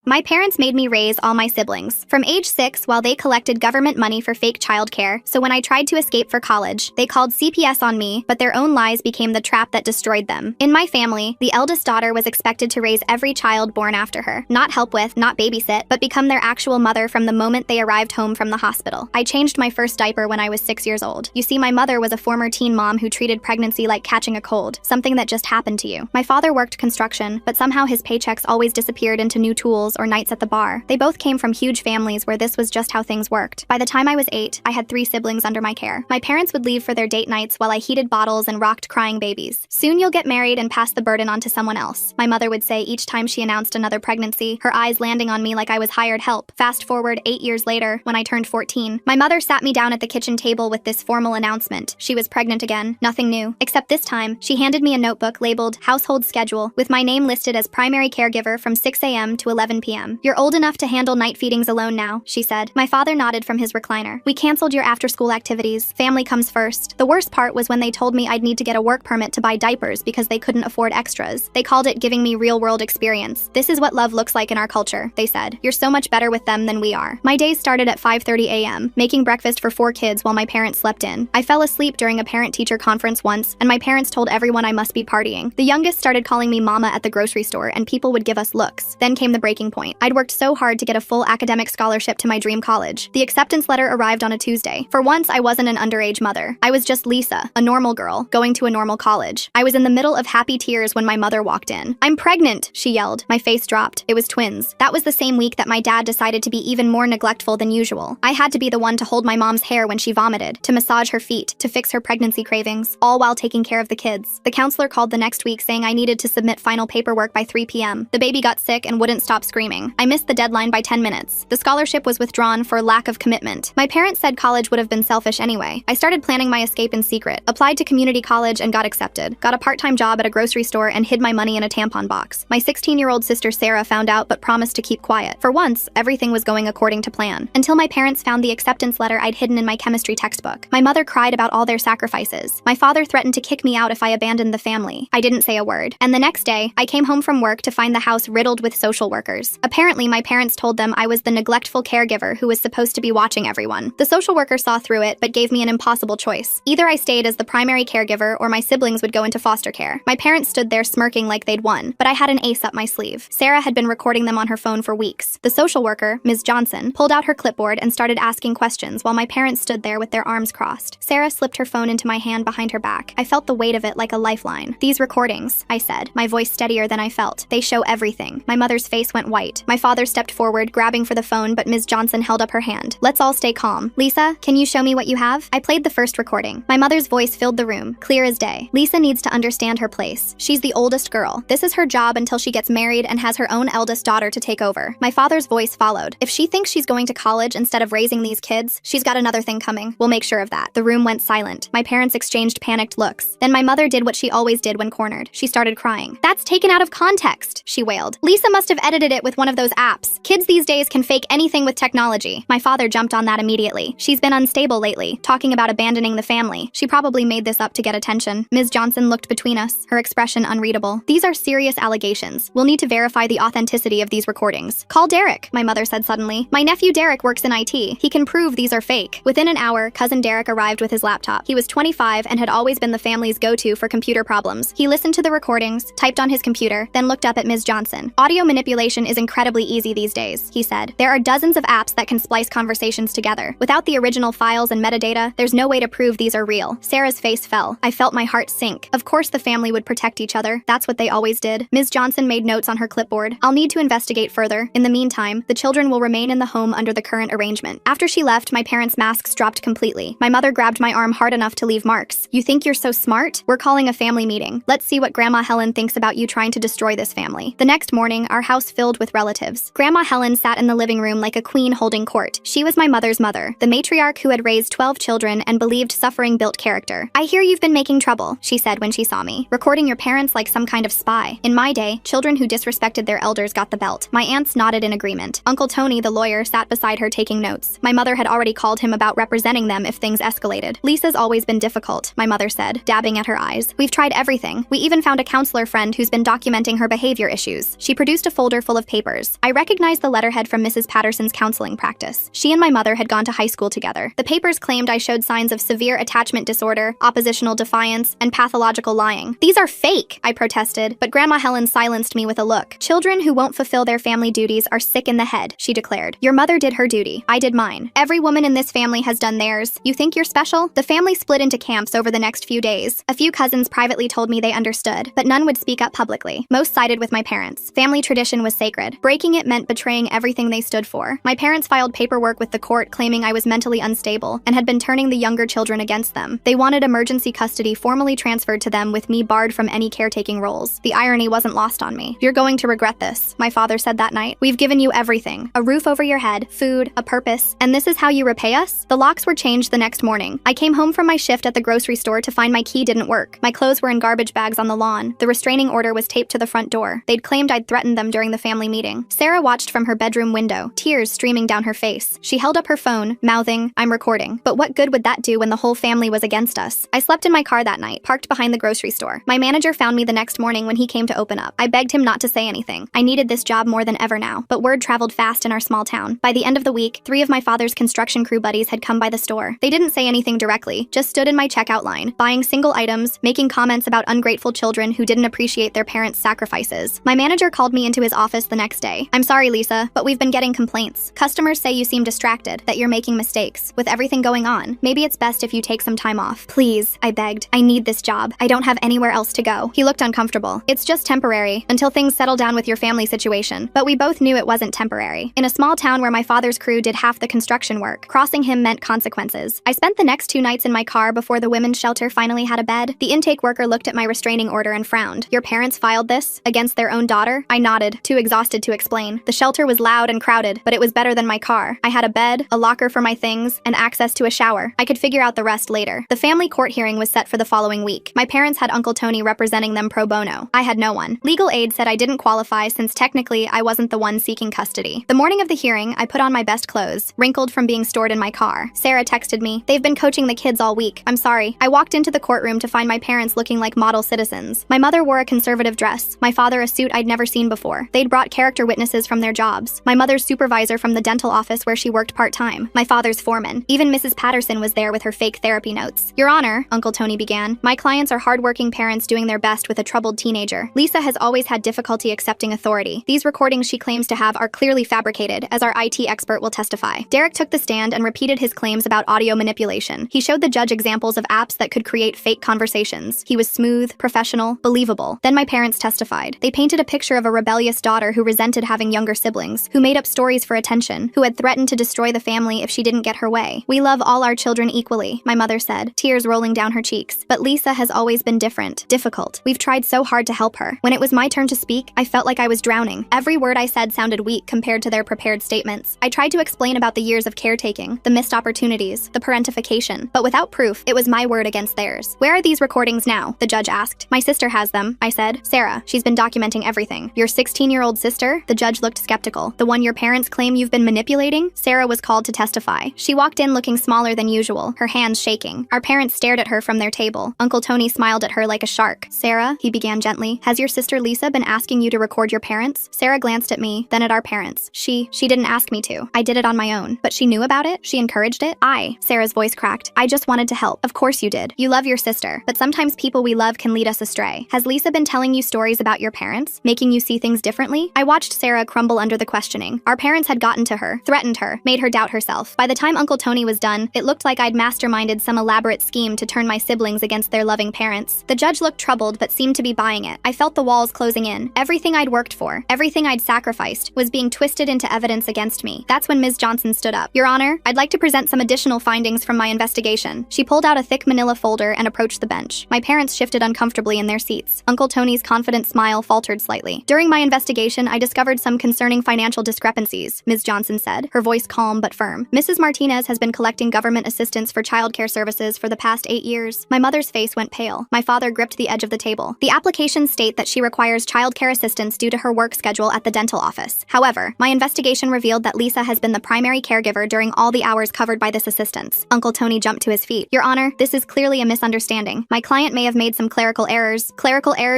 My parents made me raise all my siblings. From age 6, while they collected government money for fake childcare, so when I tried to escape for college, they called CPS on me, but their own lies became the trap that destroyed them. In my family, the eldest daughter was expected to raise every child born after her. Not help with, not babysit, but become their actual mother from the moment they arrived home from the hospital. I changed my first diaper when I was 6 years old. You see, my mother was a former teen mom who treated pregnancy like catching a cold, something that just happened to you. My father worked construction, but somehow his paychecks always disappeared into new tools or nights at the bar. They both came from huge families where this was just how things worked. By the time I was 8, I had 3 siblings under my care. My parents would leave for their date nights while I heated bottles and rocked crying babies. Soon you'll get married and pass the burden on to someone else, my mother would say each time she announced another pregnancy, her eyes landing on me like I was hired help. Fast forward 8 years later, when I turned 14, my mother sat me down at the kitchen table with this formal announcement. She was pregnant again. Nothing new. Except this time, she handed me a notebook labeled Household Schedule, with my name listed as primary caregiver from 6 a.m. to 11 p.m. You're old enough to handle night feedings alone now, she said. My father nodded from his recliner. We canceled your after-school activities. Family comes first. The worst part was when they told me I'd need to get a work permit to buy diapers because they couldn't afford extras. They called it giving me real-world experience. This is what love looks like in our culture, they said. You're so much better with them than we are. My days started at 5:30 a.m., making breakfast for 4 kids while my parents slept in. I fell asleep during a parent-teacher conference once, and my parents told everyone I must be partying. The youngest started calling me mama at the grocery store, and people would give us looks. Then came the breaking point. I'd worked so hard to get a full academic scholarship to my dream college. The acceptance letter arrived on a Tuesday. For once, I wasn't an underage mother. I was just Lisa, a normal girl, going to a normal college. I was in the middle of happy tears when my mother walked in. "I'm pregnant," she yelled. My face dropped. It was twins. That was the same week that my dad decided to be even more neglectful than usual. I had to be the one to hold my mom's hair when she vomited, to massage her feet, to fix her pregnancy cravings, all while taking care of the kids. The counselor called the next week saying I needed to submit final paperwork by 3 p.m. The baby got sick and wouldn't stop screaming. I missed the deadline by 10 minutes. The scholarship was withdrawn for lack of commitment. My parents said college would have been selfish anyway. I started planning my escape in secret, applied to community college and got accepted, got a part-time job at a grocery store and hid my money in a tampon box. My 16-year-old sister Sarah found out but promised to keep quiet. For once, everything was going according to plan. Until my parents found the acceptance letter I'd hidden in my chemistry textbook. My mother cried about all their sacrifices. My father threatened to kick me out if I abandoned the family. I didn't say a word. And the next day, I came home from work to find the house riddled with social workers. Apparently, my parents told them I was the neglectful caregiver who was supposed to be watching everyone. The social worker saw through it, but gave me an impossible choice. Either I stayed as the primary caregiver or my siblings would go into foster care. My parents stood there smirking like they'd won, but I had an ace up my sleeve. Sarah had been recording them on her phone for weeks. The social worker, Ms. Johnson, pulled out her clipboard and started asking questions while my parents stood there with their arms crossed. Sarah slipped her phone into my hand behind her back. I felt the weight of it like a lifeline. "These recordings," I said, my voice steadier than I felt. "They show everything." My mother's face went white. My father stepped forward, grabbing for the phone, but Ms. Johnson held up her hand. "Let's all stay calm. Lisa, can you show me what you have?" I played the first recording. My mother's voice filled the room, clear as day. "Lisa needs to understand her place. She's the oldest girl. This is her job until she gets married and has her own eldest daughter to take over." My father's voice followed. "If she thinks she's going to college instead of raising these kids, she's got another thing coming. We'll make sure of that." The room went silent. My parents exchanged panicked looks. Then my mother did what she always did when cornered. She started crying. "That's taken out of context," she wailed. "Lisa must have edited it with one of those apps. Kids these days can fake anything with technology." My father jumped on that immediately. "She's been unstable lately, talking about abandoning the family. She probably made this up to get attention." Ms. Johnson looked between us, her expression unreadable. "These are serious allegations. We'll need to verify the authenticity of these recordings." "Call Derek," my mother said suddenly. "My nephew Derek works in IT. He can prove these are fake." Within an hour, cousin Derek arrived with his laptop. He was 25 and had always been the family's go-to for computer problems. He listened to the recordings, typed on his computer, then looked up at Ms. Johnson. "Audio manipulation is incredibly easy these days," he said. "There are dozens of apps that can splice conversations together. Without the original files and metadata, there's no way to prove these are real." Sarah's face fell. I felt my heart sink. Of course the family would protect each other. That's what they always did. Ms. Johnson made notes on her clipboard. "I'll need to investigate further. In the meantime, the children will remain in the home under the current arrangement." After she left, my parents' masks dropped completely. My mother grabbed my arm hard enough to leave marks. "You think you're so smart? We're calling a family meeting. Let's see what Grandma Helen thinks about you trying to destroy this family." The next morning, our house filled with relatives. Grandma Helen sat in the living room like a queen holding court. She was my mother's mother, the matriarch who had raised 12 children and believed suffering built character. "I hear you've been making trouble," she said when she saw me, "recording your parents like some kind of spy. In my day, children who disrespected their elders got the belt." My aunts nodded in agreement. Uncle Tony, the lawyer, sat beside her taking notes. My mother had already called him about representing them if things escalated. "Lisa's always been difficult," my mother said, dabbing at her eyes. "We've tried everything. We even found a counselor friend who's been documenting her behavior issues." She produced a folder full of papers. I recognized the letterhead from Mrs. Patterson's counseling practice. She and my mother had gone to high school together. The papers claimed I showed signs of severe attachment disorder, oppositional defiance, and pathological lying. These are fake, I protested, but Grandma Helen silenced me with a look. Children who won't fulfill their family duties are sick in the head, she declared. Your mother did her duty. I did mine. Every woman in this family has done theirs. You think you're special? The family split into camps over the next few days. A few cousins privately told me they understood, but none would speak up publicly. Most sided with my parents. Family tradition was sacred. Breaking it meant betraying everything they stood for. My parents filed paperwork with the court claiming I was mentally unstable and had been turning the younger children against them. They wanted emergency custody formally transferred to them with me barred from any caretaking roles. The irony wasn't lost on me. You're going to regret this, my father said that night. We've given you everything. A roof over your head, food, a purpose, and this is how you repay us? The locks were changed the next morning. I came home from my shift at the grocery store to find my key didn't work. My clothes were in garbage bags on the lawn. The restraining order was taped to the front door. They'd claimed I'd threatened them during the family meeting. Sarah watched from her bedroom window, tears streaming down her face. She held up her phone, mouthing, "I'm recording." But what good would that do when the whole family was against us? I slept in my car that night, parked behind the grocery store. My manager found me the next morning when he came to open up. I begged him not to say anything. I needed this job more than ever now, but word traveled fast in our small town. By the end of the week, 3 of my father's construction crew buddies had come by the store. They didn't say anything directly, just stood in my checkout line, buying single items, making comments about ungrateful children who didn't appreciate their parents' sacrifices. My manager called me into his office the next day. "I'm sorry, Lisa, but we've been getting complaints. Customers say you seem distracted, that you're making mistakes. With everything going on, maybe it's best if you take some time off." "Please," I begged. "I need this job. I don't have anywhere else to go." He looked uncomfortable. "It's just temporary, until things settle down with your family situation." But we both knew it wasn't temporary. In a small town where my father's crew did half the construction work, crossing him meant consequences. I spent the next 2 nights in my car before the women's shelter finally had a bed. The intake worker looked at my restraining order and frowned. "Your parents filed this? Against their own daughter?" I nodded, too exhausted to explain. The shelter was loud and crowded, but it was better than my car. I had a bed, a locker for my things, and access to a shower. I could figure out the rest later. The family court hearing was set for the following week. My parents had Uncle Tony representing them pro bono. I had no one. Legal aid said I didn't qualify since technically I wasn't the one seeking custody. The morning of the hearing, I put on my best clothes, wrinkled from being stored in my car. Sarah texted me, "They've been coaching the kids all week. I'm sorry." I walked into the courtroom to find my parents looking like model citizens. My mother wore a conservative dress, my father a suit I'd never seen before. They'd brought character witnesses from their jobs. My mother's supervisor from the dental office where she worked part-time. My father's foreman. Even Mrs. Patterson was there with her fake therapy notes. "Your Honor," Uncle Tony began, "my clients are hardworking parents doing their best with a troubled teenager. Lisa has always had difficulty accepting authority. These recordings she claims to have are clearly fabricated, as our IT expert will testify." Derek took the stand and repeated his claims about audio manipulation. He showed the judge examples of apps that could create fake conversations. He was smooth, professional, believable. Then my parents testified. They painted a picture of a rebellious daughter who resented having younger siblings, who made up stories for attention, who had threatened to destroy the family if she didn't get her way. "We love all our children equally," my mother said, tears rolling down her cheeks. "But Lisa has always been different, difficult. We've tried so hard to help her. When it was my turn to speak, I felt like I was drowning. Every word I said sounded weak compared to their prepared statements. I tried to explain about the years of caretaking, the missed opportunities, the parentification, but without proof, it was my word against theirs. "Where are these recordings now?" the judge asked. "My sister has them," I said. "Sarah, she's been documenting everything." "Your 16-year-old sister?" The judge looked skeptical. "The one your parents claim you've been manipulating?" Sarah was called to testify. She walked in looking smaller than usual, her hands shaking. Our parents stared at her from their table. Uncle Tony smiled at her like a shark. "Sarah," he began gently, "has your sister Lisa been asking you to record your parents?" Sarah glanced at me, then at our parents. She didn't ask me to. I did it on my own. But she knew about it? She encouraged it? Sarah's voice cracked. "I just wanted to help." "Of course you did. You love your sister. But sometimes people we love can lead us astray. Has Lisa been telling you stories about your parents? Making you see things differently?" I watched Sarah crumble under the questioning. Our parents had gotten to her, threatened her, made her doubt herself. By the time Uncle Tony was done, it looked like I'd masterminded some elaborate scheme to turn my siblings against their loving parents. The judge looked troubled but seemed to be buying it. I felt the walls closing in. Everything I'd worked for, everything I'd sacrificed, was being twisted into evidence against me. That's when Ms. Johnson stood up. "Your Honor, I'd like to present some additional findings from my investigation." She pulled out a thick manila folder and approached the bench. My parents shifted uncomfortably in their seats. Uncle Tony's confident smile faltered slightly. "During my investigation, I discovered some concerning financial discrepancies," Ms. Johnson said, her voice calm but firm. "Mrs. Martinez has been collecting government assistance for childcare services for the past 8 years." My mother's face went pale. My father gripped the edge of the table. "The applications state that she requires childcare assistance due to her work schedule at the dental office. However, my investigation revealed that Lisa has been the primary caregiver during all the hours covered by this assistance." Uncle Tony jumped to his feet. "Your Honor, this is clearly a misunderstanding. My client may have made some clerical errors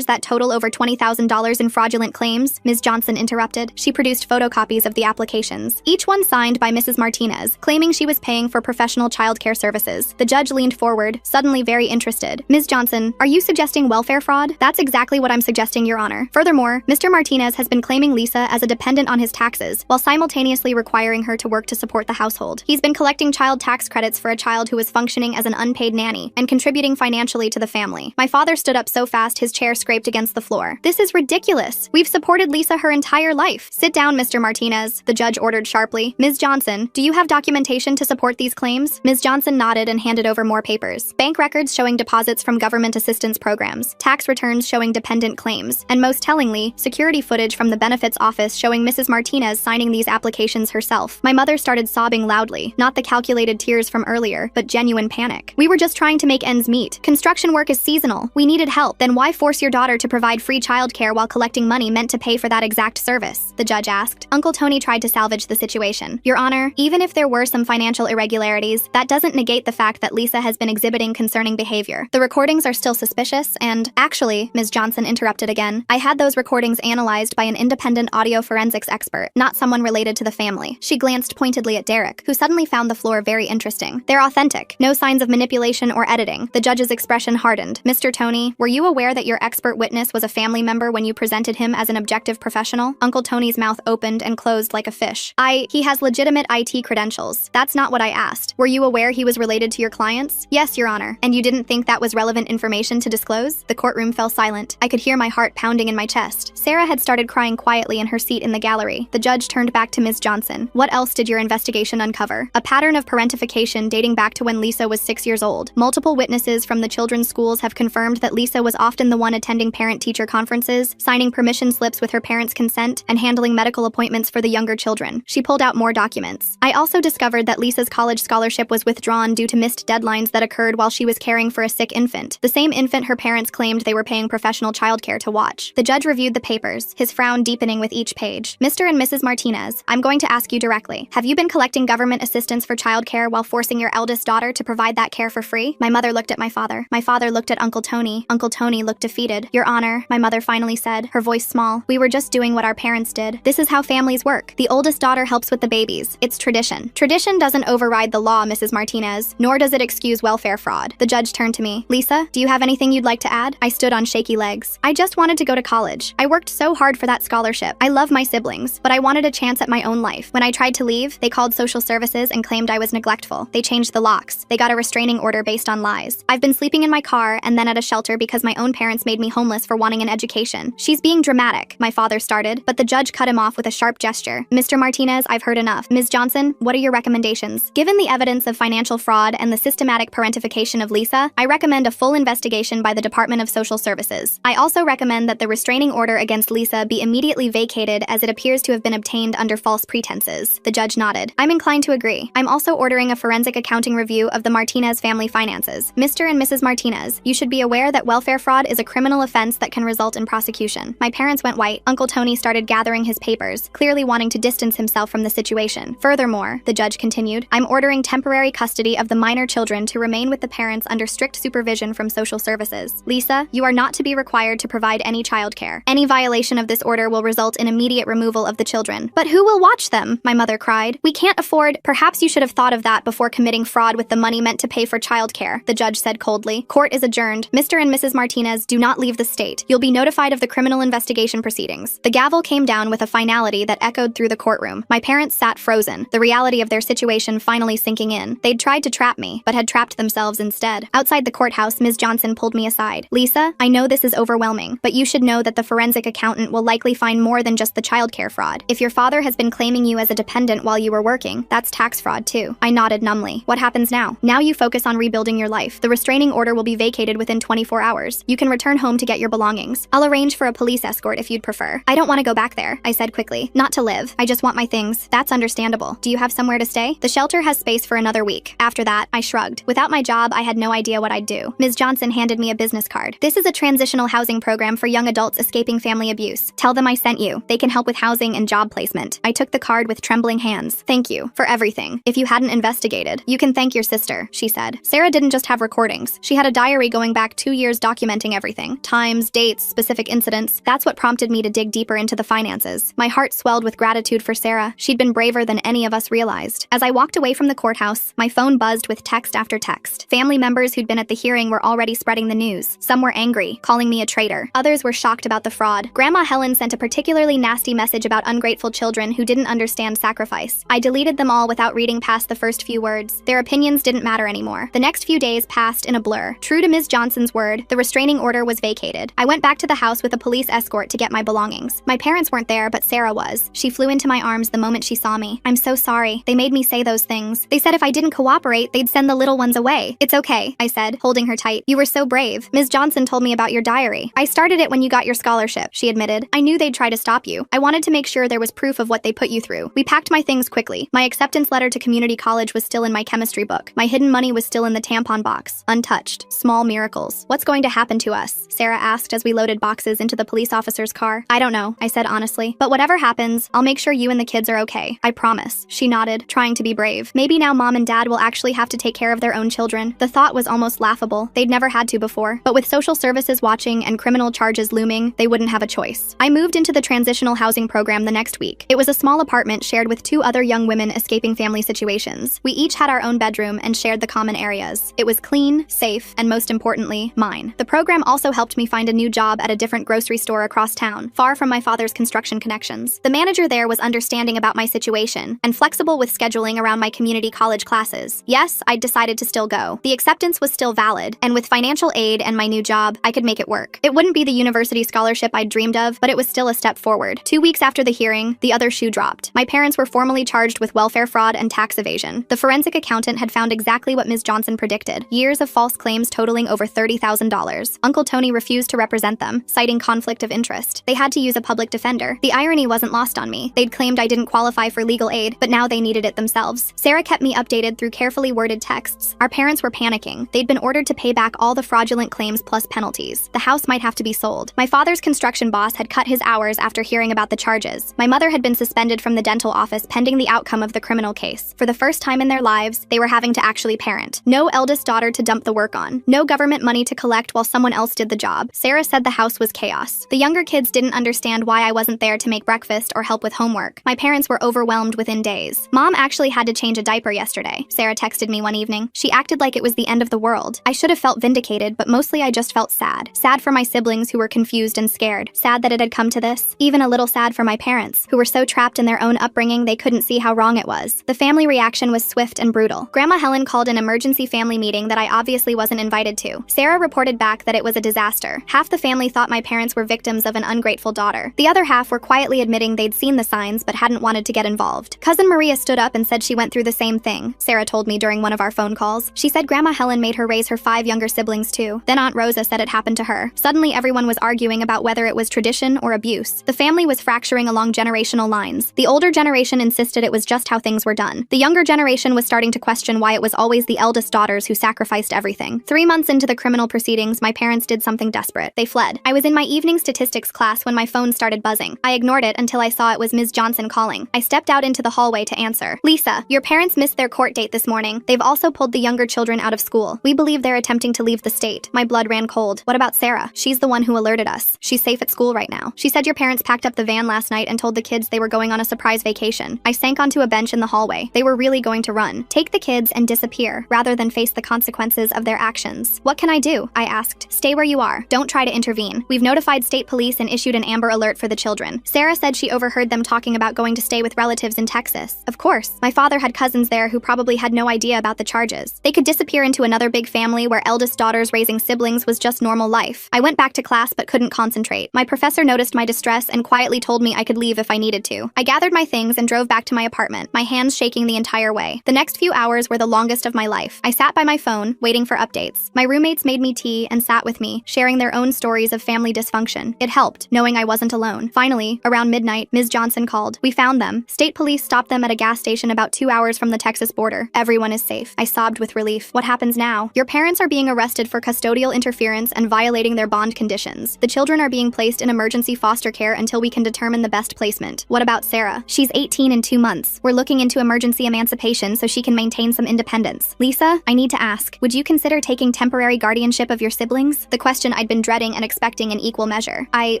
that total over $20,000 in fraudulent claims," Ms. Johnson Johnson interrupted. She produced photocopies of the applications, each one signed by Mrs. Martinez, claiming she was paying for professional childcare services. The judge leaned forward, suddenly very interested. Ms. Johnson, are you suggesting welfare fraud? That's exactly what I'm suggesting, Your Honor. Furthermore, Mr. Martinez has been claiming Lisa as a dependent on his taxes, while simultaneously requiring her to work to support the household. He's been collecting child tax credits for a child who was functioning as an unpaid nanny and contributing financially to the family. My father stood up so fast his chair scraped against the floor. This is ridiculous. We've supported Lisa her entire life. Sit down, Mr. Martinez, the judge ordered sharply. Ms. Johnson, do you have documentation to support these claims? Ms. Johnson nodded and handed over more papers. Bank records showing deposits from government assistance programs, tax returns showing dependent claims, and most tellingly, security footage from the benefits office showing Mrs. Martinez signing these applications herself. My mother started sobbing loudly, not the calculated tears from earlier, but genuine panic. We were just trying to make ends meet. Construction work is seasonal. We needed help. Then why force your daughter to provide free childcare while collecting money meant to pay for that exact service? The judge asked. Uncle Tony tried to salvage the situation. Your Honor, even if there were some financial irregularities, that doesn't negate the fact that Lisa has been exhibiting concerning behavior. The recordings are still suspicious and, actually, Ms. Johnson interrupted again, I had those recordings analyzed by an independent audio forensics expert, not someone related to the family. She glanced pointedly at Derek, who suddenly found the floor very interesting. They're authentic. No signs of manipulation or editing. The judge's expression hardened. Mr. Tony, were you aware that your expert witness was a family member when you presented him as an objective professional? Uncle Tony's mouth opened and closed like a fish. He has legitimate IT credentials. That's not what I asked. Were you aware he was related to your clients? Yes, Your Honor. And you didn't think that was relevant information to disclose? The courtroom fell silent. I could hear my heart pounding in my chest. Sarah had started crying quietly in her seat in the gallery. The judge turned back to Ms. Johnson. What else did your investigation uncover? A pattern of parentification dating back to when Lisa was 6 years old. Multiple witnesses from the children's schools have confirmed that Lisa was often the one attending parent-teacher conferences, signing permission slips with her parents' consent, and handling medical appointments for the younger children. She pulled out more documents. I also discovered that Lisa's college scholarship was withdrawn due to missed deadlines that occurred while she was caring for a sick infant. The same infant her parents claimed they were paying professional childcare to watch. The judge reviewed the papers, his frown deepening with each page. Mr. and Mrs. Martinez, I'm going to ask you directly. Have you been collecting government assistance for childcare while forcing your eldest daughter to provide that care for free? My mother looked at my father. My father looked at Uncle Tony. Uncle Tony looked defeated. Your Honor, my mother finally said, her voice small. We were just doing what our parents did. This is how families work. The oldest daughter helps with the babies. It's tradition. Tradition doesn't override the law, Mrs. Martinez, nor does it excuse welfare fraud. The judge turned to me. Lisa, do you have anything you'd like to add? I stood on shaky legs. I just wanted to go to college. I worked so hard for that scholarship. I love my siblings, but I wanted a chance at my own life. When I tried to leave, they called social services and claimed I was neglectful. They changed the locks. They got a restraining order based on lies. I've been sleeping in my car and then at a shelter because my own parents made me homeless for wanting an education. She's being dramatic, my father started, but the judge cut him off with a sharp gesture. Mr. Martinez, I've heard enough. Ms. Johnson, what are your recommendations? Given the evidence of financial fraud and the systematic parentification of Lisa, I recommend a full investigation by the Department of Social Services. I also recommend that the restraining order against Lisa be immediately vacated as it appears to have been obtained under false pretenses. The judge nodded. I'm inclined to agree. I'm also ordering a forensic accounting review of the Martinez family finances. Mr. and Mrs. Martinez, you should be aware that welfare fraud is a criminal offense that can result in prosecution. My parents went white. Uncle Tony started gathering his papers, clearly wanting to distance himself from the situation. Furthermore, the judge continued, I'm ordering temporary custody of the minor children to remain with the parents under strict supervision from social services. Lisa, you are not to be required to provide any childcare. Any violation of this order will result in immediate removal of the children. But who will watch them? My mother cried. We can't afford. Perhaps you should have thought of that before committing fraud with the money meant to pay for childcare, the judge said coldly. Court is adjourned. Mr. and Mrs. Martinez, do not leave the state. You'll be notified of the criminal investigation proceedings. The gavel came down with a finality that echoed through the courtroom. My parents sat frozen, the reality of their situation finally sinking in. They'd tried to trap me, but had trapped themselves instead. Outside the courthouse, Ms. Johnson pulled me aside. Lisa, I know this is overwhelming, but you should know that the forensic accountant will likely find more than just the childcare fraud. If your father has been claiming you as a dependent while you were working, that's tax fraud too. I nodded numbly. What happens now? Now you focus on rebuilding your life. The restraining order will be vacated within 24 hours. You can return home to get your belongings. I'll arrange for a police escort if you'd prefer. I don't want to go back there, I said quickly. Not to live. I just want my things. That's understandable. Do you have somewhere to stay? The shelter has space for another week. After that, I shrugged. Without my job, I had no idea what I'd do. Ms. Johnson handed me a business card. This is a transitional housing program for young adults escaping family abuse. Tell them I sent you. They can help with housing and job placement. I took the card with trembling hands. Thank you for everything. If you hadn't investigated, you can thank your sister, she said. Sarah didn't just have recordings. She had a diary going back 2 years documenting everything. Times, dates, specific incidents. That's what prompted me to dig deeper deeper into the finances. My heart swelled with gratitude for Sarah. She'd been braver than any of us realized. As I walked away from the courthouse, my phone buzzed with text after text. Family members who'd been at the hearing were already spreading the news. Some were angry, calling me a traitor. Others were shocked about the fraud. Grandma Helen sent a particularly nasty message about ungrateful children who didn't understand sacrifice. I deleted them all without reading past the first few words. Their opinions didn't matter anymore. The next few days passed in a blur. True to Ms. Johnson's word, the restraining order was vacated. I went back to the house with a police escort to get my belongings. My parents weren't there, but Sarah was. She flew into my arms the moment she saw me. "I'm so sorry. They made me say those things. They said if I didn't cooperate, they'd send the little ones away." "It's okay," I said, holding her tight. "You were so brave. Ms. Johnson told me about your diary." "I started it when you got your scholarship," she admitted. "I knew they'd try to stop you. I wanted to make sure there was proof of what they put you through." We packed my things quickly. My acceptance letter to community college was still in my chemistry book. My hidden money was still in the tampon box, untouched. Small miracles. "What's going to happen to us?" Sarah asked as we loaded boxes into the police officer's car. "I don't know," I said honestly. "But whatever happens, I'll make sure you and the kids are okay. I promise." She nodded, trying to be brave. Maybe now Mom and Dad will actually have to take care of their own children. The thought was almost laughable. They'd never had to before. But with social services watching and criminal charges looming, they wouldn't have a choice. I moved into the transitional housing program the next week. It was a small apartment shared with 2 other young women escaping family situations. We each had our own bedroom and shared the common areas. It was clean, safe, and most importantly, mine. The program also helped me find a new job at a different grocery store across town, far from my father's construction connections. The manager there was understanding about my situation and flexible with scheduling around my community college classes. Yes, I'd decided to still go. The acceptance was still valid, and with financial aid and my new job, I could make it work. It wouldn't be the university scholarship I'd dreamed of, but it was still a step forward. 2 weeks after the hearing, the other shoe dropped. My parents were formally charged with welfare fraud and tax evasion. The forensic accountant had found exactly what Ms. Johnson predicted: years of false claims totaling over $30,000. Uncle Tony refused to represent them, citing conflict of interest. They had to use a public defender. The irony wasn't lost on me. They'd claimed I didn't qualify for legal aid, but now they needed it themselves. Sarah kept me updated through carefully worded texts. Our parents were panicking. They'd been ordered to pay back all the fraudulent claims plus penalties. The house might have to be sold. My father's construction boss had cut his hours after hearing about the charges. My mother had been suspended from the dental office pending the outcome of the criminal case. For the first time in their lives, they were having to actually parent. No eldest daughter to dump the work on. No government money to collect while someone else did the job. Sarah said the house was chaos. The younger kids didn't understand why I wasn't there to make breakfast or help with homework. My parents were overwhelmed within days. "Mom actually had to change a diaper yesterday," Sarah texted me one evening. She acted like it was the end of the world. I should have felt vindicated, but mostly I just felt sad. Sad for my siblings who were confused and scared. Sad that it had come to this. Even a little sad for my parents, who were so trapped in their own upbringing they couldn't see how wrong it was. The family reaction was swift and brutal. Grandma Helen called an emergency family meeting that I obviously wasn't invited to. Sarah reported back that it was a disaster. Half the family thought my parents were victims of an ungrateful daughter. The other half were quietly admitting they'd seen the signs but hadn't wanted to get involved. Cousin Maria stood up and said she went through the same thing, Sarah told me during one of our phone calls. She said Grandma Helen made her raise her 5 younger siblings too. Then Aunt Rosa said it happened to her. Suddenly everyone was arguing about whether it was tradition or abuse. The family was fracturing along generational lines. The older generation insisted it was just how things were done. The younger generation was starting to question why it was always the eldest daughters who sacrificed everything. 3 months into the criminal proceedings, my parents did something desperate. They fled. I was in my evening statistics class when my phone started buzzing. I ignored it until I saw it was Ms. Johnson calling. I stepped out into the hallway to answer. "Lisa, your parents missed their court date this morning. They've also pulled the younger children out of school. We believe they're attempting to leave the state." My blood ran cold. "What about Sarah? She's the one who alerted us. She's safe at school right now. She said your parents packed up the van last night and told the kids they were going on a surprise vacation." I sank onto a bench in the hallway. They were really going to run, take the kids, and disappear, rather than face the consequences of their actions. "What can I do?" I asked. "Stay where you are. Don't try to intervene. We've notified state police and issued an Amber Alert for the children." Sarah said she overheard them talking about going to stay with relatives in Texas. Of course. My father had cousins there who probably had no idea about the charges. They could disappear into another big family where eldest daughters raising siblings was just normal life. I went back to class but couldn't concentrate. My professor noticed my distress and quietly told me I could leave if I needed to. I gathered my things and drove back to my apartment, my hands shaking the entire way. The next few hours were the longest of my life. I sat by my phone, waiting for updates. My roommates made me tea and sat with me, sharing their own stories of family dysfunction. It helped, knowing I wasn't alone. Finally, around midnight, Ms. Johnson called. "We found them. State police stopped them at a gas station about 2 hours from the Texas border. Everyone is safe." I sobbed with relief. "What happens now?" "Your parents are being arrested for custodial interference and violating their bond conditions. The children are being placed in emergency foster care until we can determine the best placement." "What about Sarah?" "She's 18 in 2 months. We're looking into emergency emancipation so she can maintain some independence." "Lisa, I need to ask, would you consider taking temporary guardianship of your siblings?" The question I'd been dreading and expecting in equal measure. I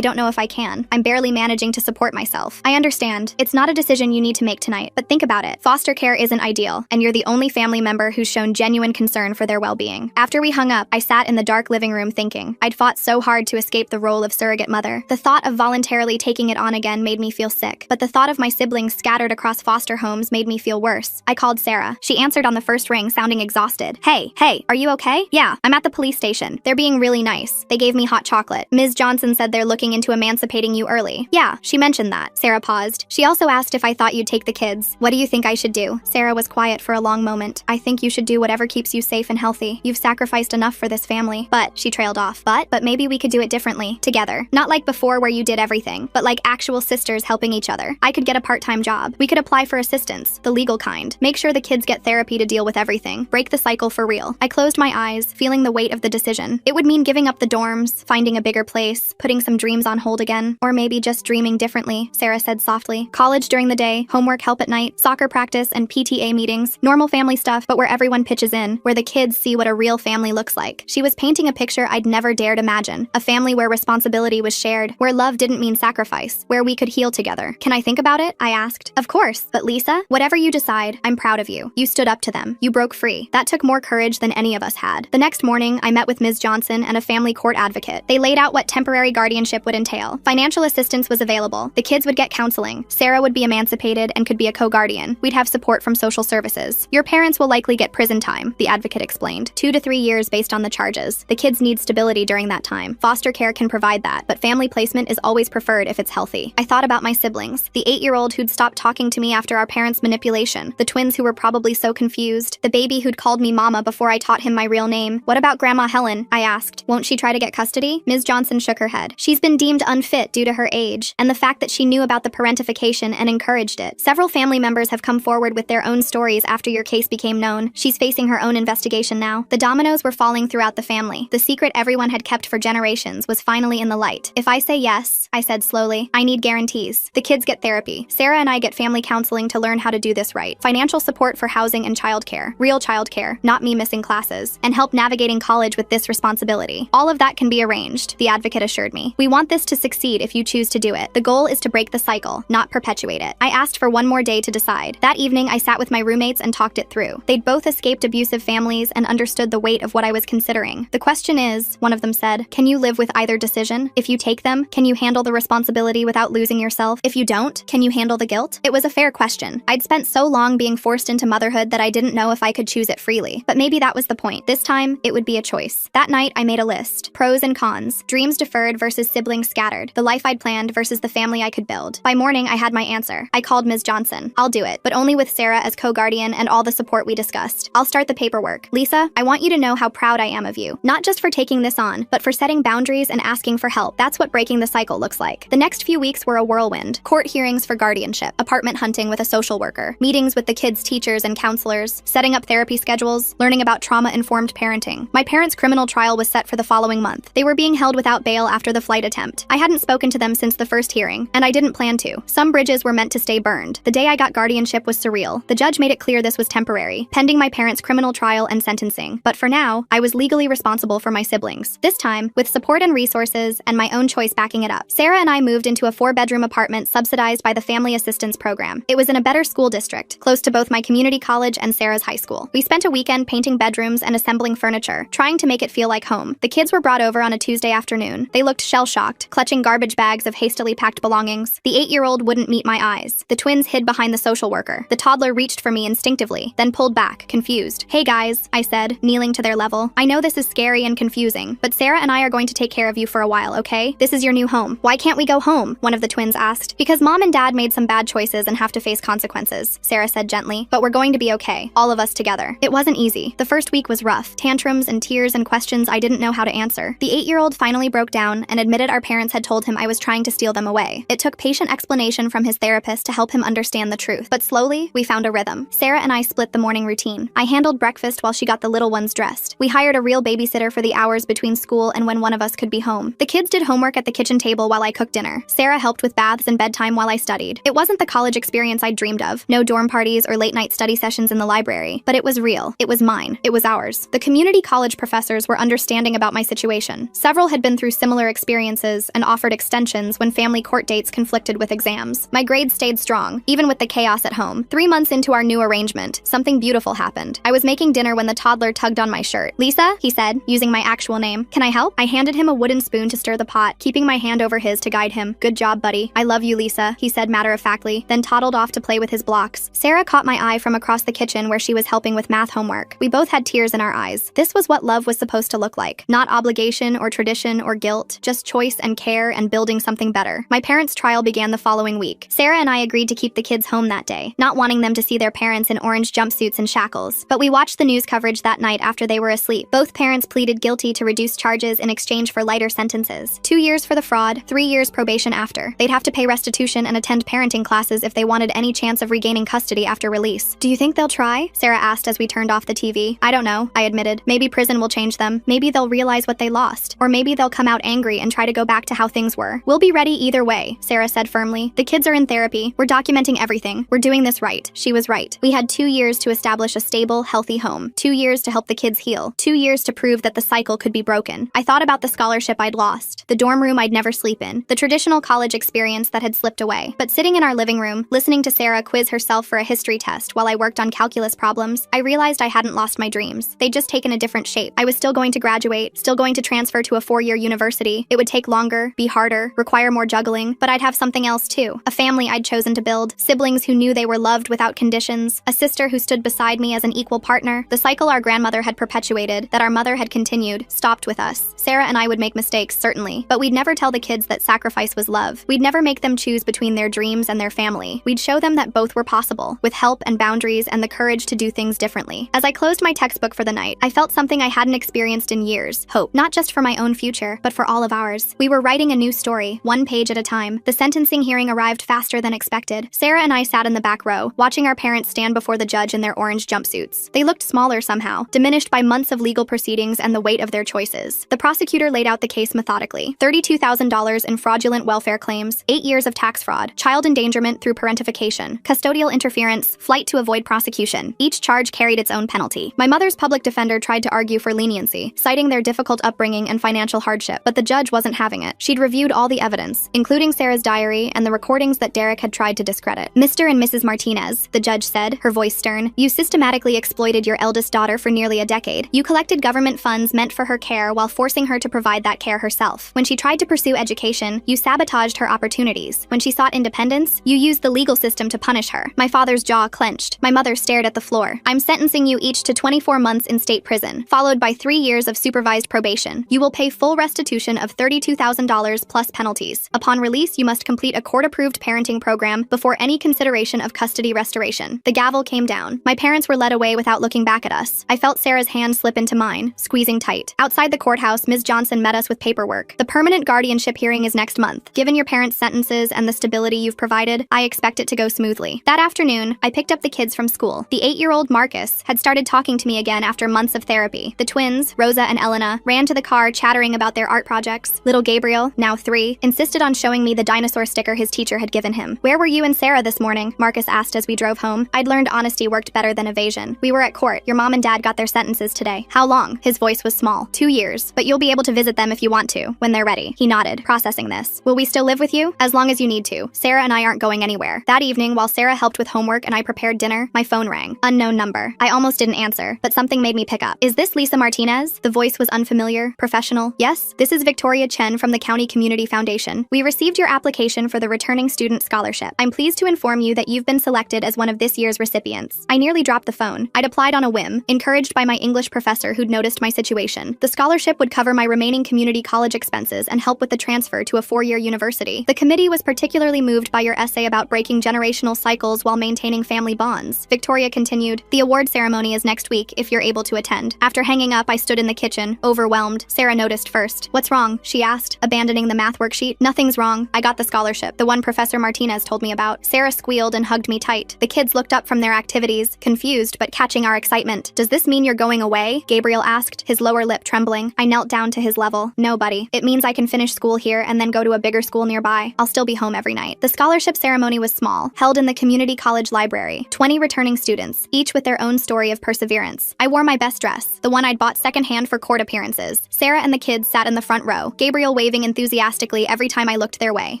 don't know if I can. can. I'm barely managing to support myself. I understand. It's not a decision you need to make tonight, but think about it. Foster care isn't ideal, and you're the only family member who's shown genuine concern for their well-being. After we hung up, I sat in the dark living room thinking. I'd fought so hard to escape the role of surrogate mother. The thought of voluntarily taking it on again made me feel sick, but the thought of my siblings scattered across foster homes made me feel worse. I called Sarah. She answered on the first ring, sounding exhausted. Hey, are you okay? Yeah, I'm at the police station. They're being really nice. They gave me hot chocolate. Ms. Johnson said they're looking into emancipating you early. Yeah, she mentioned that. Sarah paused. She also asked if I thought you'd take the kids. What do you think I should do? Sarah was quiet for a long moment. I think you should do whatever keeps you safe and healthy. You've sacrificed enough for this family. But, she trailed off. But maybe we could do it differently. Together. Not like before where you did everything, but like actual sisters helping each other. I could get a part-time job. We could apply for assistance, the legal kind. Make sure the kids get therapy to deal with everything. Break the cycle for real. I closed my eyes, feeling the weight of the decision. It would mean giving up the dorms, finding a bigger place, putting some dreams on hold again, or maybe just dreaming differently, Sarah said softly. College during the day, homework help at night, soccer practice and PTA meetings, normal family stuff, but where everyone pitches in, where the kids see what a real family looks like. She was painting a picture I'd never dared imagine. A family where responsibility was shared, where love didn't mean sacrifice, where we could heal together. Can I think about it? I asked. Of course, but Lisa, whatever you decide, I'm proud of you. You stood up to them. You broke free. That took more courage than any of us had. The next morning, I met with Ms. Johnson and a family court advocate. They laid out what temporary guardianship would entail. Financial assistance was available. The kids would get counseling. Sarah would be emancipated and could be a co-guardian. We'd have support from social services. Your parents will likely get prison time, the advocate explained. 2 to 3 years based on the charges. The kids need stability during that time. Foster care can provide that, but family placement is always preferred if it's healthy. I thought about my siblings. The 8-year-old who'd stopped talking to me after our parents' manipulation. The twins who were probably so confused. The baby who'd called me mama before I taught him my real name. What about Grandma Helen? I asked. Won't she try to get custody? Ms. Johnson shook her head. She's been deemed unfit due to her age, and the fact that she knew about the parentification and encouraged it. Several family members have come forward with their own stories after your case became known. She's facing her own investigation now. The dominoes were falling throughout the family. The secret everyone had kept for generations was finally in the light. If I say yes, I said slowly, I need guarantees. The kids get therapy. Sarah and I get family counseling to learn how to do this right. Financial support for housing and childcare. Real childcare, not me missing classes. And help navigating college with this responsibility. All of that can be arranged, the advocate assured me. We want this to succeed if you choose to do it. The goal is to break the cycle, not perpetuate it. I asked for one more day to decide. That evening, I sat with my roommates and talked it through. They'd both escaped abusive families and understood the weight of what I was considering. The question is, one of them said, can you live with either decision? If you take them, can you handle the responsibility without losing yourself? If you don't, can you handle the guilt? It was a fair question. I'd spent so long being forced into motherhood that I didn't know if I could choose it freely. But maybe that was the point. This time, it would be a choice. That night, I made a list. Pros and cons. Dreams deferred versus siblings scattered. The life I'd planned versus the family I could build. By morning, I had my answer. I called Ms. Johnson. I'll do it, but only with Sarah as co-guardian and all the support we discussed. I'll start the paperwork. Lisa, I want you to know how proud I am of you. Not just for taking this on, but for setting boundaries and asking for help. That's what breaking the cycle looks like. The next few weeks were a whirlwind. Court hearings for guardianship, apartment hunting with a social worker, meetings with the kids' teachers and counselors, setting up therapy schedules, learning about trauma-informed parenting. My parents' criminal trial was set for the following month. They were being held without bail after the flight attempt. I hadn't spoken to them since the first hearing, and I didn't plan to. Some bridges were meant to stay burned. The day I got guardianship was surreal. The judge made it clear this was temporary, pending my parents' criminal trial and sentencing. But for now, I was legally responsible for my siblings. This time, with support and resources, and my own choice backing it up. Sarah and I moved into a 4-bedroom apartment subsidized by the Family Assistance Program. It was in a better school district, close to both my community college and Sarah's high school. We spent a weekend painting bedrooms and assembling furniture, trying to make it feel like home. The kids were brought over on a Tuesday afternoon. They looked shell-shocked, clutching garbage bags of hastily packed belongings. The 8-year-old wouldn't meet my eyes. The twins hid behind the social worker. The toddler reached for me instinctively, then pulled back, confused. Hey guys, I said, kneeling to their level. I know this is scary and confusing, but Sarah and I are going to take care of you for a while, okay? This is your new home. Why can't we go home? One of the twins asked. Because mom and dad made some bad choices and have to face consequences, Sarah said gently. But we're going to be okay, all of us together. It wasn't easy. The first week was rough. Tantrums and tears and questions I didn't know how to answer. The 8-year-old finally broke down and admitted our parents had told him I was trying to steal them away. It took patient explanation from his therapist to help him understand the truth. But slowly, we found a rhythm. Sarah and I split the morning routine. I handled breakfast while she got the little ones dressed. We hired a real babysitter for the hours between school and when one of us could be home. The kids did homework at the kitchen table while I cooked dinner. Sarah helped with baths and bedtime while I studied. It wasn't the college experience I'd dreamed of. No dorm parties or late-night study sessions in the library. But it was real. It was mine. It was ours. The community college professors were understanding about my situation. Several had been through similar experiences and offered offered extensions when family court dates conflicted with exams. My grades stayed strong, even with the chaos at home. 3 months into our new arrangement, something beautiful happened. I was making dinner when the toddler tugged on my shirt. "Lisa," he said, using my actual name. "Can I help?" I handed him a wooden spoon to stir the pot, keeping my hand over his to guide him. "Good job, buddy. I love you, Lisa," he said matter-of-factly, then toddled off to play with his blocks. Sarah caught my eye from across the kitchen where she was helping with math homework. We both had tears in our eyes. This was what love was supposed to look like. Not obligation or tradition or guilt, just choice and care and building something better. My parents' trial began the following week. Sarah and I agreed to keep the kids home that day, not wanting them to see their parents in orange jumpsuits and shackles. But we watched the news coverage that night after they were asleep. Both parents pleaded guilty to reduce charges in exchange for lighter sentences. 2 years for the fraud, 3 years probation after. They'd have to pay restitution and attend parenting classes if they wanted any chance of regaining custody after release. "Do you think they'll try?" Sarah asked as we turned off the TV. "I don't know," I admitted. "Maybe prison will change them. Maybe they'll realize what they lost. Or maybe they'll come out angry and try to go back to how things were. We'll be ready either way," Sarah said firmly. "The kids are in therapy. We're documenting everything. We're doing this right." She was right. We had 2 years to establish a stable, healthy home. 2 years to help the kids heal. 2 years to prove that the cycle could be broken. I thought about the scholarship I'd lost, the dorm room I'd never sleep in, the traditional college experience that had slipped away. But sitting in our living room, listening to Sarah quiz herself for a history test while I worked on calculus problems, I realized I hadn't lost my dreams. They'd just taken a different shape. I was still going to graduate, still going to transfer to a 4-year university. It would take longer, be harder, require more juggling, but I'd have something else too. A family I'd chosen to build, siblings who knew they were loved without conditions, a sister who stood beside me as an equal partner. The cycle our grandmother had perpetuated, that our mother had continued, stopped with us. Sarah and I would make mistakes, certainly, but we'd never tell the kids that sacrifice was love. We'd never make them choose between their dreams and their family. We'd show them that both were possible, with help and boundaries and the courage to do things differently. As I closed my textbook for the night, I felt something I hadn't experienced in years: hope. Not just for my own future, but for all of ours. We were writing a new story, one page at a time. The sentencing hearing arrived faster than expected. Sarah and I sat in the back row, watching our parents stand before the judge in their orange jumpsuits. They looked smaller somehow, diminished by months of legal proceedings and the weight of their choices. The prosecutor laid out the case methodically. $32,000 in fraudulent welfare claims, 8 years of tax fraud, child endangerment through parentification, custodial interference, flight to avoid prosecution. Each charge carried its own penalty. My mother's public defender tried to argue for leniency, citing their difficult upbringing and financial hardship, but the judge wasn't having it. She'd reviewed all the evidence, including Sarah's diary and the recordings that Derek had tried to discredit. "Mr. and Mrs. Martinez," the judge said, her voice stern, "you systematically exploited your eldest daughter for nearly a decade. You collected government funds meant for her care while forcing her to provide that care herself. When she tried to pursue education, you sabotaged her opportunities. When she sought independence, you used the legal system to punish her." My father's jaw clenched. My mother stared at the floor. "I'm sentencing you each to 24 months in state prison, followed by 3 years of supervised probation. You will pay full restitution of $32,000 plus penalties. Upon release, you must complete a court-approved parenting program before any consideration of custody restoration." The gavel came down. My parents were led away without looking back at us. I felt Sarah's hand slip into mine, squeezing tight. Outside the courthouse, Ms. Johnson met us with paperwork. "The permanent guardianship hearing is next month. Given your parents' sentences and the stability you've provided, I expect it to go smoothly." That afternoon, I picked up the kids from school. The 8-year-old Marcus had started talking to me again after months of therapy. The twins, Rosa and Elena, ran to the car chattering about their art projects. Little Gabriel, now 3, insisted on showing me the dinosaur sticker his teacher had given him. "Where were you and Sarah this morning?" Marcus asked as we drove home. I'd learned honesty worked better than evasion. "We were at court. Your mom and dad got their sentences today." "How long?" His voice was small. 2 years. "But you'll be able to visit them if you want to, when they're ready." He nodded, processing this. "Will we still live with you?" "As long as you need to. Sarah and I aren't going anywhere." That evening, while Sarah helped with homework and I prepared dinner, my phone rang. Unknown number. I almost didn't answer, but something made me pick up. "Is this Lisa Martinez?" The voice was unfamiliar, professional. "Yes, this is Victoria Chen from the County Community Foundation. We received your application for the Returning Student Scholarship. I'm pleased to inform you that you've been selected as one of this year's recipients." I nearly dropped the phone. I'd applied on a whim, encouraged by my English professor who'd noticed my situation. The scholarship would cover my remaining community college expenses and help with the transfer to a 4-year university. "The committee was particularly moved by your essay about breaking generational cycles while maintaining family bonds," Victoria continued. "The award ceremony is next week if you're able to attend." After hanging up, I stood in the kitchen, overwhelmed. Sarah noticed first. "What's wrong?" she asked, abandoning the math worksheet. "Nothing's wrong. I got the scholarship, the one Professor Martinez told me about." Sarah squealed and hugged me tight. The kids looked up from their activities, confused but catching our excitement. "Does this mean you're going away?" Gabriel asked, his lower lip trembling. I knelt down to his level. "No, buddy. It means I can finish school here and then go to a bigger school nearby. I'll still be home every night." The scholarship ceremony was small, held in the community college library. 20 returning students, each with their own story of perseverance. I wore my best dress, the one I'd bought secondhand for court appearances. Sarah and the kids sat in the front row, Gabriel waving enthusiastically enthusiastically every time I looked their way.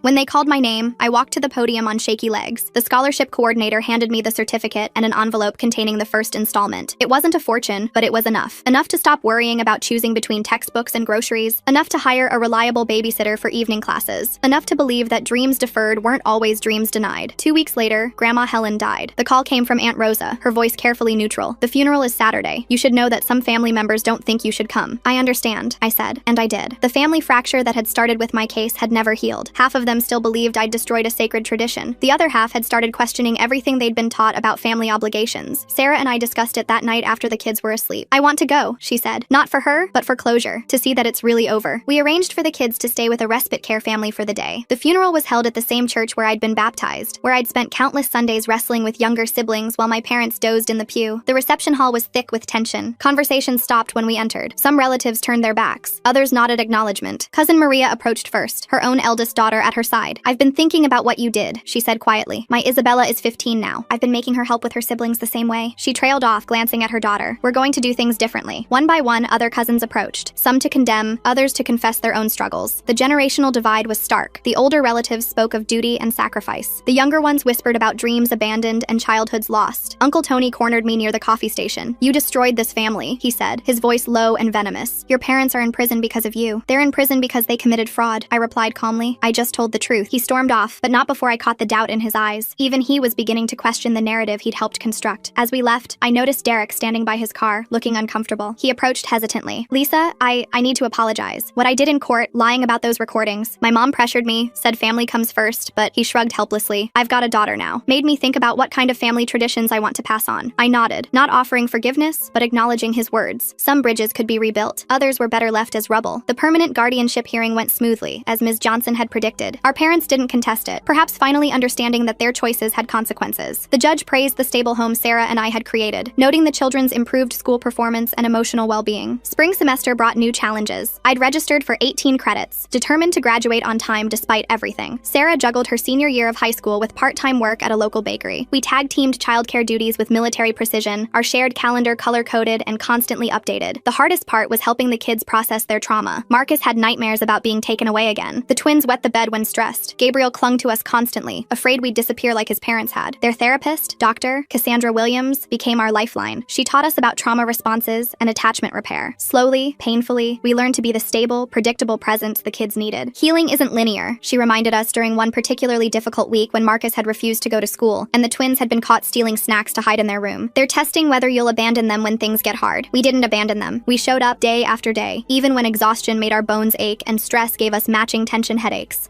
When they called my name, I walked to the podium on shaky legs. The scholarship coordinator handed me the certificate and an envelope containing the first installment. It wasn't a fortune, but it was enough. Enough to stop worrying about choosing between textbooks and groceries. Enough to hire a reliable babysitter for evening classes. Enough to believe that dreams deferred weren't always dreams denied. 2 weeks later, Grandma Helen died. The call came from Aunt Rosa, her voice carefully neutral. The funeral is Saturday. You should know that some family members don't think you should come. I understand, I said, and I did. The family fracture that had started with my case had never healed. Half of them still believed I'd destroyed a sacred tradition. The other half had started questioning everything they'd been taught about family obligations. Sarah and I discussed it that night after the kids were asleep. I want to go, she said. Not for her, but for closure, to see that it's really over. We arranged for the kids to stay with a respite care family for the day. The funeral was held at the same church where I'd been baptized, where I'd spent countless Sundays wrestling with younger siblings while my parents dozed in the pew. The reception hall was thick with tension. Conversation stopped when we entered. Some relatives turned their backs. Others nodded acknowledgement. Cousin Maria approached first, her own eldest daughter at her side. I've been thinking about what you did, she said quietly. My Isabella is 15 now. I've been making her help with her siblings the same way. She trailed off, glancing at her daughter. We're going to do things differently. One by one, other cousins approached, some to condemn, others to confess their own struggles. The generational divide was stark. The older relatives spoke of duty and sacrifice. The younger ones whispered about dreams abandoned and childhoods lost. Uncle Tony cornered me near the coffee station. You destroyed this family, he said, his voice low and venomous. Your parents are in prison because of you. They're in prison because they committed fraud, I replied calmly. I just told the truth. He stormed off, but not before I caught the doubt in his eyes. Even he was beginning to question the narrative he'd helped construct. As we left, I noticed Derek standing by his car, looking uncomfortable. He approached hesitantly. Lisa, I need to apologize. What I did in court, lying about those recordings. My mom pressured me, said family comes first, but he shrugged helplessly. I've got a daughter now. Made me think about what kind of family traditions I want to pass on. I nodded, not offering forgiveness, but acknowledging his words. Some bridges could be rebuilt. Others were better left as rubble. The permanent guardianship hearing went smoothly, as Ms. Johnson had predicted. Our parents didn't contest it, perhaps finally understanding that their choices had consequences. The judge praised the stable home Sarah and I had created, noting the children's improved school performance and emotional well-being. Spring semester brought new challenges. I'd registered for 18 credits, determined to graduate on time despite everything. Sarah juggled her senior year of high school with part-time work at a local bakery. We tag-teamed childcare duties with military precision, our shared calendar color-coded and constantly updated. The hardest part was helping the kids process their trauma. Marcus had nightmares about being taken away again. The twins wet the bed when stressed. Gabriel clung to us constantly, afraid we'd disappear like his parents had. Their therapist, Dr. Cassandra Williams, became our lifeline. She taught us about trauma responses and attachment repair. Slowly, painfully, we learned to be the stable, predictable presence the kids needed. Healing isn't linear, she reminded us during one particularly difficult week when Marcus had refused to go to school, and the twins had been caught stealing snacks to hide in their room. They're testing whether you'll abandon them when things get hard. We didn't abandon them. We showed up day after day, even when exhaustion made our bones ache and stress gave us matching tension headaches.